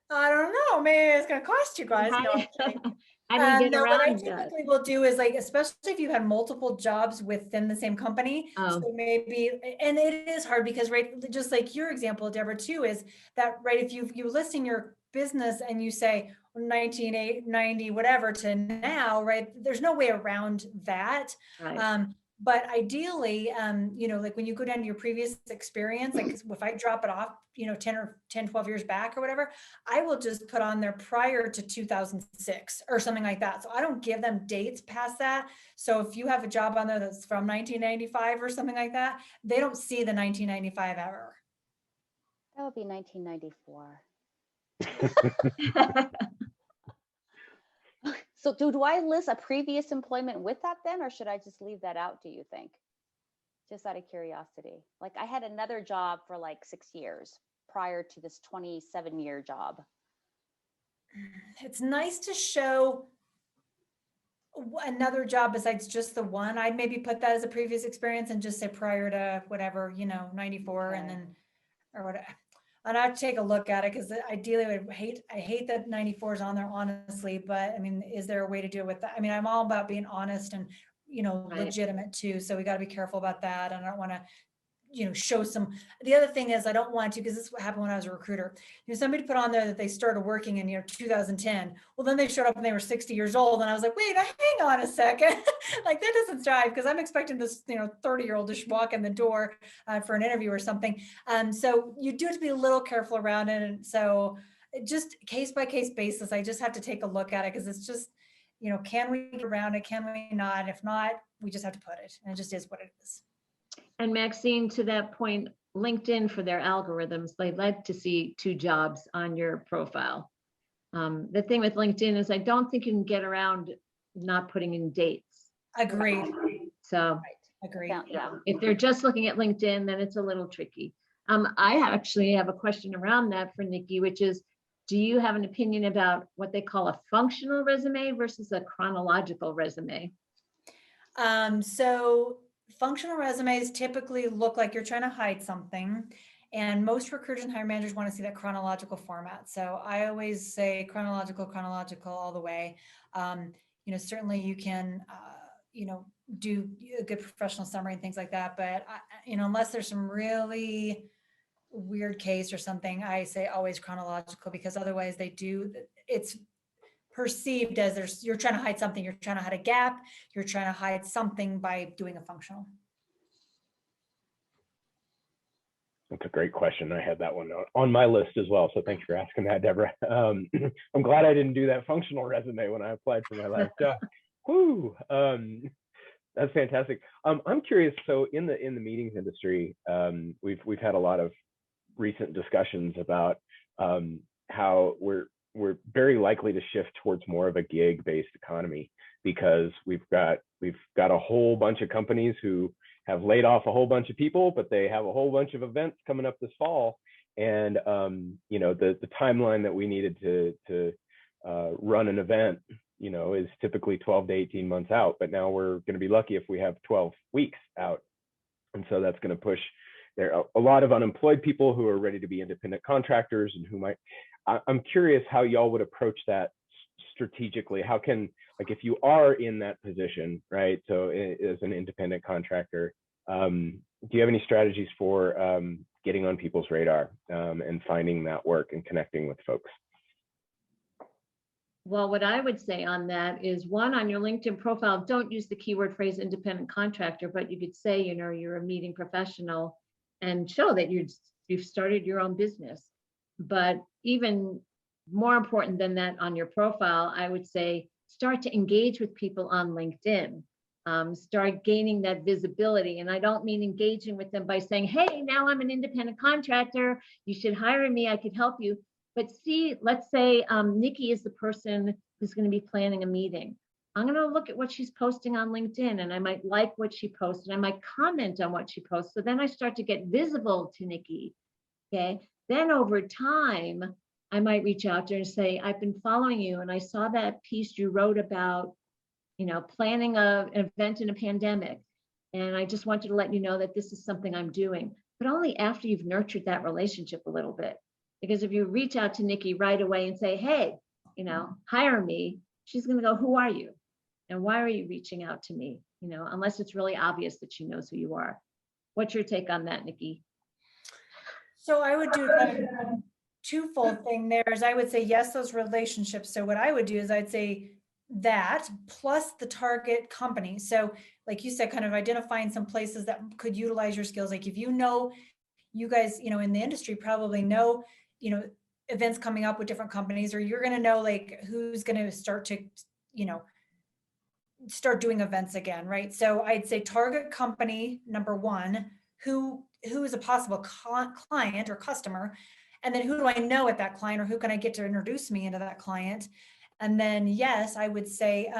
I don't know. Maybe it's going to cost you guys. No, I'm kidding. How do you get what I around that? typically will do is, like, especially if you had multiple jobs within the same company. Oh. So maybe, and it is hard because, right, just like your example, Deborah, too, is that, right, if you're listing your business and you say 1990, whatever to now, right, there's no way around that. Right. But ideally, like when you go down to your previous experience, like if I drop it off, 10, 12 years back or whatever, I will just put on there prior to 2006 or something like that. So I don't give them dates past that. So if you have a job on there that's from 1995 or something like that, they don't see the 1995 ever. That would be 1994. So do I list a previous employment with that then, or should I just leave that out, do you think? Just out of curiosity. Like, I had another job for like 6 years prior to this 27-year job. It's nice to show another job besides just the one. I'd maybe put that as a previous experience and just say prior to whatever, 94, Okay. and then, or whatever. And I'd take a look at it, because ideally I hate that 94 is on there, honestly, but I mean, is there a way to do it with that? I mean, I'm all about being honest and, Right. legitimate too. So we got to be careful about that. And I don't want to, show some, the other thing is I don't want to, because this is what happened when I was a recruiter. Somebody put on there that they started working in 2010. Well, then they showed up and they were 60 years old. And I was like, wait, hang on a second. Like, that doesn't jive, because I'm expecting this, 30-year-old to walk in the door for an interview or something. So you do have to be a little careful around it. And so just case by case basis, I just have to take a look at it, because it's just, can we get around it? Can we not? If not, we just have to put it, and it just is what it is. And Maxine, to that point, LinkedIn, for their algorithms, they like to see 2 jobs on your profile. The thing with LinkedIn is I don't think you can get around not putting in dates. Agreed. So Agreed. Yeah. if they're just looking at LinkedIn, then it's a little tricky. I actually have a question around that for Nikki, which is, do you have an opinion about what they call a functional resume versus a chronological resume? So functional resumes typically look like you're trying to hide something, and most recruiters and hiring managers want to see that chronological format. So I always say chronological all the way. Certainly you can, do a good professional summary and things like that, but unless there's some really weird case or something, I say always chronological, because otherwise it's perceived as you're trying to hide something. You're trying to hide a gap. You're trying to hide something by doing a functional. That's a great question. I had that one on my list as well. So thanks for asking that, Deborah. I'm glad I didn't do that functional resume when I applied for my last job. Woo! That's fantastic. I'm curious. So in the meetings industry, we've had a lot of recent discussions about how we're very likely to shift towards more of a gig-based economy, because we've got a whole bunch of companies who have laid off a whole bunch of people, but they have a whole bunch of events coming up this fall, and the timeline that we needed to run an event is typically 12 to 18 months out, but now we're going to be lucky if we have 12 weeks out. And so that's going to push there are a lot of unemployed people who are ready to be independent contractors and who might, I'm curious how y'all would approach that strategically. How can, like, if you are in that position, right? So as an independent contractor, do you have any strategies for getting on people's radar and finding that work and connecting with folks? Well, what I would say on that is, one, on your LinkedIn profile, don't use the keyword phrase independent contractor, but you could say, you're a meeting professional and show that you've started your own business. But even more important than that, on your profile, I would say start to engage with people on LinkedIn. Start gaining that visibility. And I don't mean engaging with them by saying, hey, now I'm an independent contractor, you should hire me, I could help you. But see, let's say Nikki is the person who's going to be planning a meeting. I'm going to look at what she's posting on LinkedIn, and I might like what she posts, and I might comment on what she posts. So then I start to get visible to Nikki. Okay. Then over time, I might reach out to her and say, I've been following you, and I saw that piece you wrote about, planning an event in a pandemic. And I just wanted to let you know that this is something I'm doing, but only after you've nurtured that relationship a little bit. Because if you reach out to Nikki right away and say, hey, hire me, she's going to go, who are you? And why are you reaching out to me? Unless it's really obvious that she knows who you are. What's your take on that, Nikki? So I would do kind of a twofold thing there is I would say, yes, those relationships. So what I would do is I'd say that plus the target company. So like you said, kind of identifying some places that could utilize your skills. Like if you guys, in the industry probably know, events coming up with different companies, or you're going to know like who's going to start to, start doing events again, right? So I'd say target company, number one, who is a possible client or customer, and then who do I know at that client, or who can I get to introduce me into that client? And then, yes, I would say,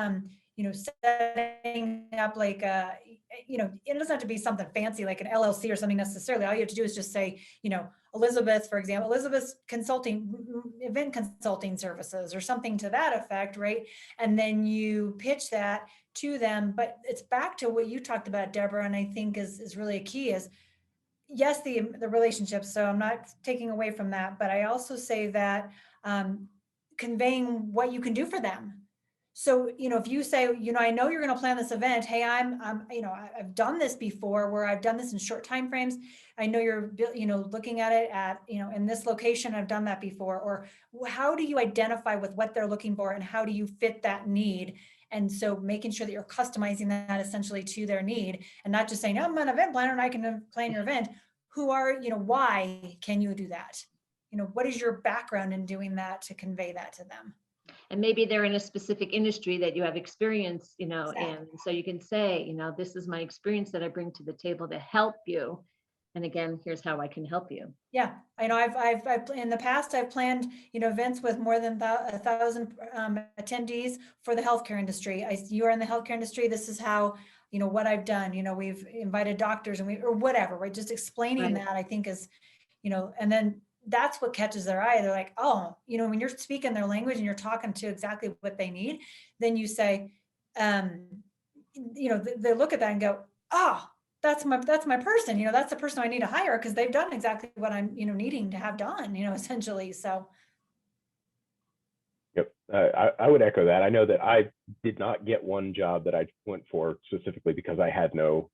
setting up like it doesn't have to be something fancy like an LLC or something necessarily. All you have to do is just say, Elizabeth, for example, Elizabeth's event consulting services or something to that effect, right? And then you pitch that to them. But it's back to what you talked about, Deborah, and I think is really a key is, yes, the relationships. So I'm not taking away from that, but I also say that conveying what you can do for them. So, if you say, I know you're going to plan this event. Hey, I've done this before where I've done this in short time frames. I know you're, looking at it at, in this location, I've done that before. Or how do you identify with what they're looking for and how do you fit that need? And so making sure that you're customizing that essentially to their need and not just saying, I'm an event planner and I can plan your event. Who are, why can you do that? What is your background in doing that to convey that to them? And maybe they're in a specific industry that you have experience, Exactly. in. So you can say, this is my experience that I bring to the table to help you. And again, here's how I can help you. Yeah, I know I've in the past, I've planned, events with more than 1,000 attendees for the healthcare industry. You are in the healthcare industry. This is how, what I've done, we've invited doctors and or whatever, right? Just explaining Right. that I think is, and then that's what catches their eye. They're like, oh, when you're speaking their language and you're talking to exactly what they need, then you say, they look at that and go, oh, that's my person, that's the person I need to hire because they've done exactly what I'm, needing to have done, essentially. So. Yep. I would echo that. I know that I did not get one job that I went for specifically because I had no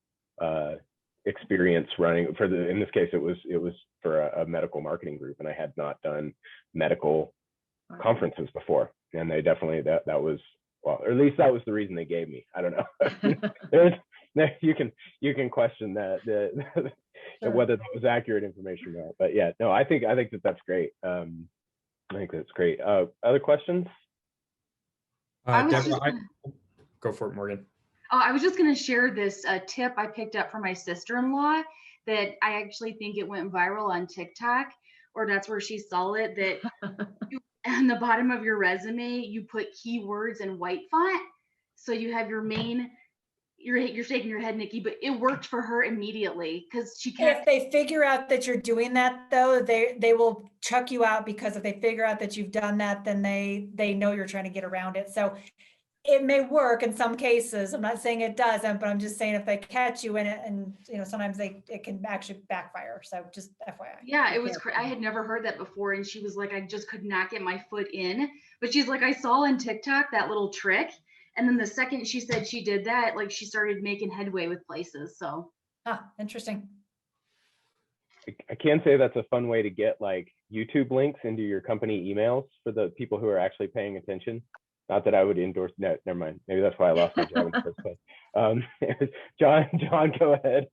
experience running in this case, it was for a medical marketing group, and I had not done medical conferences before. And they definitely, that was, well, or at least that was the reason they gave me. I don't know. You can question that, Sure. whether that was accurate information or not. But yeah, no, I think that's great. I think that's great. Other questions? Deborah, go for it, Morgan. I was just going to share this tip I picked up from my sister-in-law that I actually think it went viral on TikTok, or that's where she saw it, that on the bottom of your resume, you put keywords in white font. So you have your main, you're shaking your head, Nikki, but it worked for her immediately because she kept. If they figure out that you're doing that though, they will chuck you out, because if they figure out that you've done that, then they know you're trying to get around it. So it may work in some cases. I'm not saying it doesn't, but I'm just saying if they catch you in it, and sometimes it can actually backfire. So just FYI. Yeah, it was. I had never heard that before, and she was like, I just could not get my foot in. But she's like, I saw on TikTok that little trick, and then the second she said she did that, like she started making headway with places. So. Interesting. I can say that's a fun way to get like YouTube links into your company emails for the people who are actually paying attention. Not that I would endorse. No, never mind. Maybe that's why I lost my job in the first place. John, go ahead.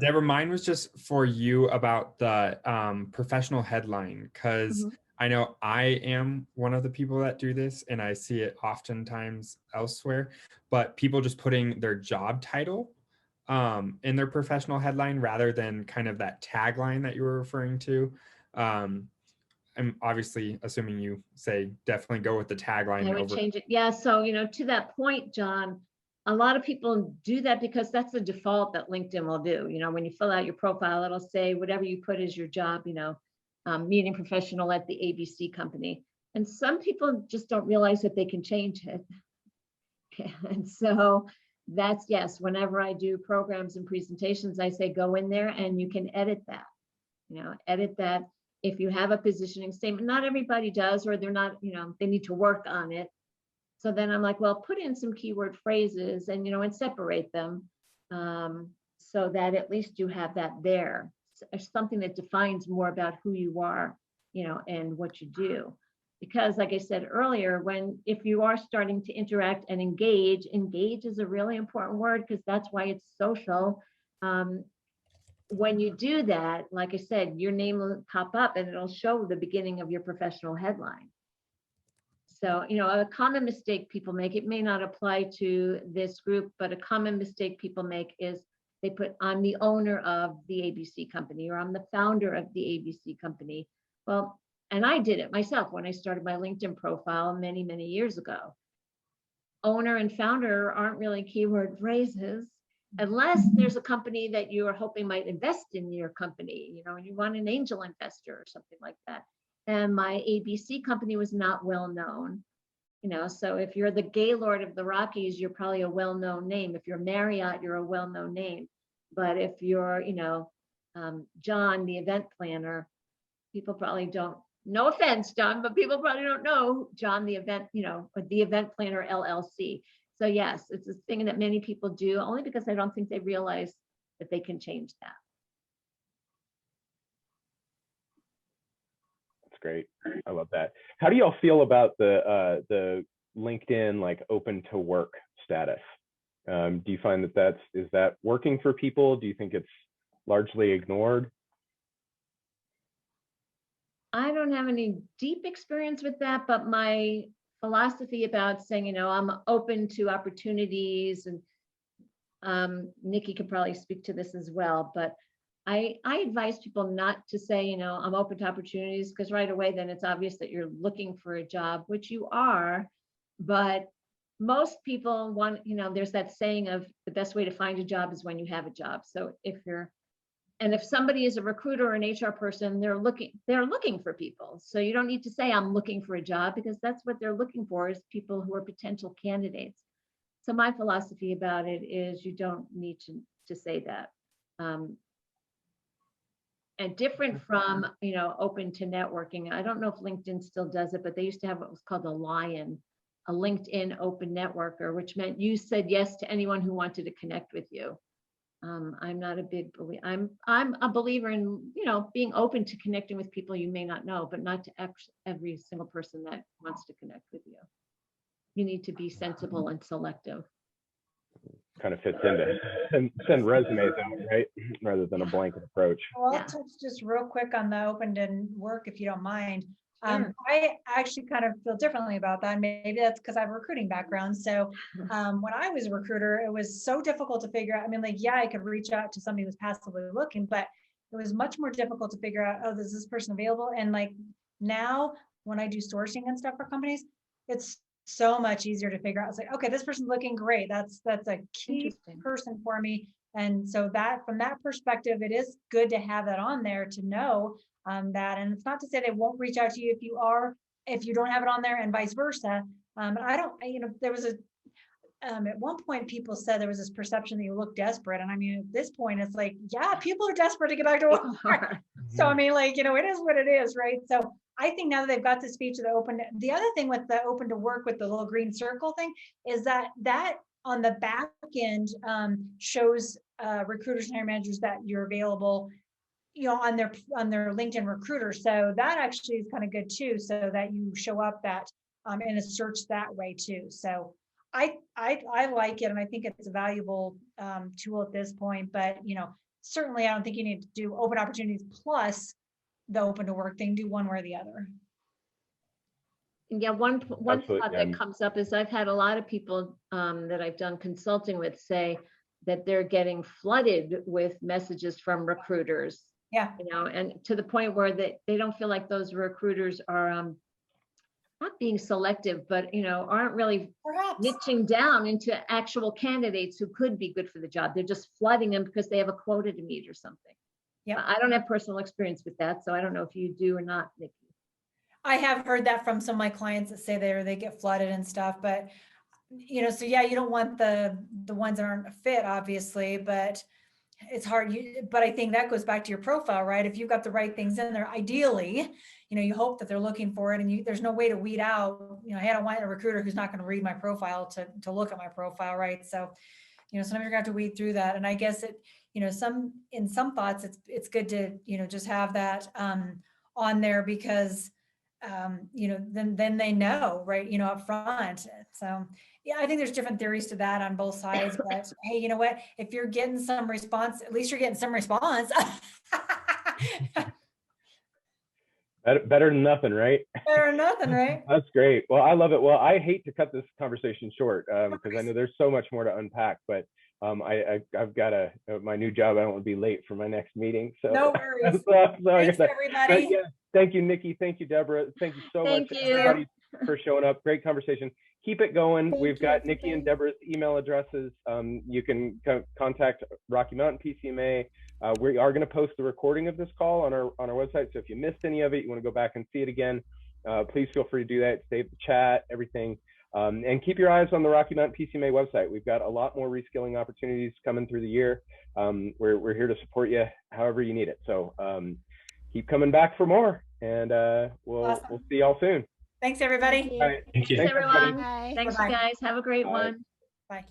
Deborah, mine was just for you about the professional headline, because I know I am one of the people that do this, and I see it oftentimes elsewhere, but people just putting their job title in their professional headline rather than kind of that tagline that you were referring to. I'm obviously assuming you say definitely go with the tagline. I would change it. Yeah. So, to that point, John, a lot of people do that because that's the default that LinkedIn will do. When you fill out your profile, it'll say whatever you put as your job, meeting professional at the ABC company. And some people just don't realize that they can change it. And so that's, yes, whenever I do programs and presentations, I say go in there and you can edit that, edit that. If you have a positioning statement, not everybody does, or they're not, they need to work on it. So then I'm like, well, put in some keyword phrases and, and separate them so that at least you have that there. Something that defines more about who you are, and what you do. Because like I said earlier, if you are starting to interact and engage is a really important word because that's why it's social. When you do that, like I said, your name will pop up and it'll show the beginning of your professional headline. So, a common mistake people make, it may not apply to this group, but a common mistake people make is they put, I'm the owner of the ABC company, or I'm the founder of the ABC company. Well, and I did it myself when I started my LinkedIn profile many, many years ago. Owner and founder aren't really keyword phrases unless there's a company that you are hoping might invest in your company, and you want an angel investor or something like that. And my ABC company was not well known, so if you're the Gaylord of the Rockies, you're probably a well-known name. If you're Marriott, you're a well-known name. But if you're, John, the event planner, people probably don't, no offense, John, but people probably don't know John, the event, the event planner LLC. So yes, it's a thing that many people do, only because I don't think they realize that they can change that. That's great. I love that. How do y'all feel about the LinkedIn like open to work status? Do you find is that working for people? Do you think it's largely ignored? I don't have any deep experience with that, but my philosophy about saying, I'm open to opportunities, and Nikki could probably speak to this as well, but I advise people not to say, I'm open to opportunities, because right away then it's obvious that you're looking for a job, which you are, but most people want, there's that saying of the best way to find a job is when you have a job. So if somebody is a recruiter or an HR person, they're looking for people. So you don't need to say I'm looking for a job, because that's what they're looking for, is people who are potential candidates. So my philosophy about it is you don't need to say that. And different from, open to networking. I don't know if LinkedIn still does it, but they used to have what was called a LinkedIn open networker, which meant you said yes to anyone who wanted to connect with you. I'm not a big believer. I'm a believer in, being open to connecting with people you may not know, but not to every single person that wants to connect with you. You need to be sensible and selective. Kind of fits into send resumes out, right? Rather than a blanket approach. Well, I'll touch just real quick on the open to work, if you don't mind. I actually kind of feel differently about that. Maybe that's because I have a recruiting background. So when I was a recruiter, it was so difficult to figure out. I mean, I could reach out to somebody who's passively looking, but it was much more difficult to figure out, is this person available? And now when I do sourcing and stuff for companies, it's so much easier to figure out. It's like, okay, this person's looking great. That's a key person for me. And so that from that perspective, it is good to have that on there to know that. And it's not to say they won't reach out to you if you don't have it on there, and vice versa. I don't, there was at one point people said there was this perception that you look desperate. And I mean, at this point, it's like, yeah, people are desperate to get back to work. So, I mean, like, it is what it is, right? So I think now that they've got this feature that open, the other thing with the open to work with the little green circle thing is that on the back end shows recruiters and hiring managers that you're available, on their LinkedIn recruiter. So that actually is kind of good too, so that you show up that in a search that way too. So I like it, and I think it's a valuable tool at this point. But certainly, I don't think you need to do open opportunities plus the open to work thing. Do one or the other. Yeah, one thought that comes up is I've had a lot of people that I've done consulting with say that they're getting flooded with messages from recruiters. Yeah. And to the point where they don't feel like those recruiters are not being selective, but aren't really niching down into actual candidates who could be good for the job. They're just flooding them because they have a quota to meet or something. Yeah, I don't have personal experience with that, so I don't know if you do or not, Nikki. I have heard that from some of my clients that say they get flooded and stuff, but so yeah, you don't want the ones that aren't a fit, obviously, but it's hard. But I think that goes back to your profile, right? If you've got the right things in there, ideally, you hope that they're looking for it, and there's no way to weed out, hey, I don't want a recruiter who's not going to read my profile to look at my profile, right? So, sometimes you're gonna have to weed through that. And I guess in some thoughts, it's good to, just have that on there because, then they know, right, up front. So yeah, I think there's different theories to that on both sides, but hey, you know what, if you're getting some response, at least you're getting some response. Better than nothing, right? Better than nothing, right? That's great. Well, I love it. Well, I hate to cut this conversation short because I know there's so much more to unpack, but I've got my new job. I don't want to be late for my next meeting. So no worries. Thanks, everybody. Yeah, thank you, Nikki. Thank you, Deborah. Thank you so much, everybody, for showing up. Great conversation. Keep it going. We've got Nikki and Deborah's email addresses. You can contact Rocky Mountain PCMA. We are going to post the recording of this call on our website. So if you missed any of it, you want to go back and see it again, please feel free to do that. Save the chat, everything. And keep your eyes on the Rocky Mountain PCMA website. We've got a lot more reskilling opportunities coming through the year. We're here to support you however you need it. So keep coming back for more, and we'll see y'all soon. Thanks, everybody. All right. Thank you. Thanks, everyone. Bye. Thanks, you guys. Have a great one. Bye.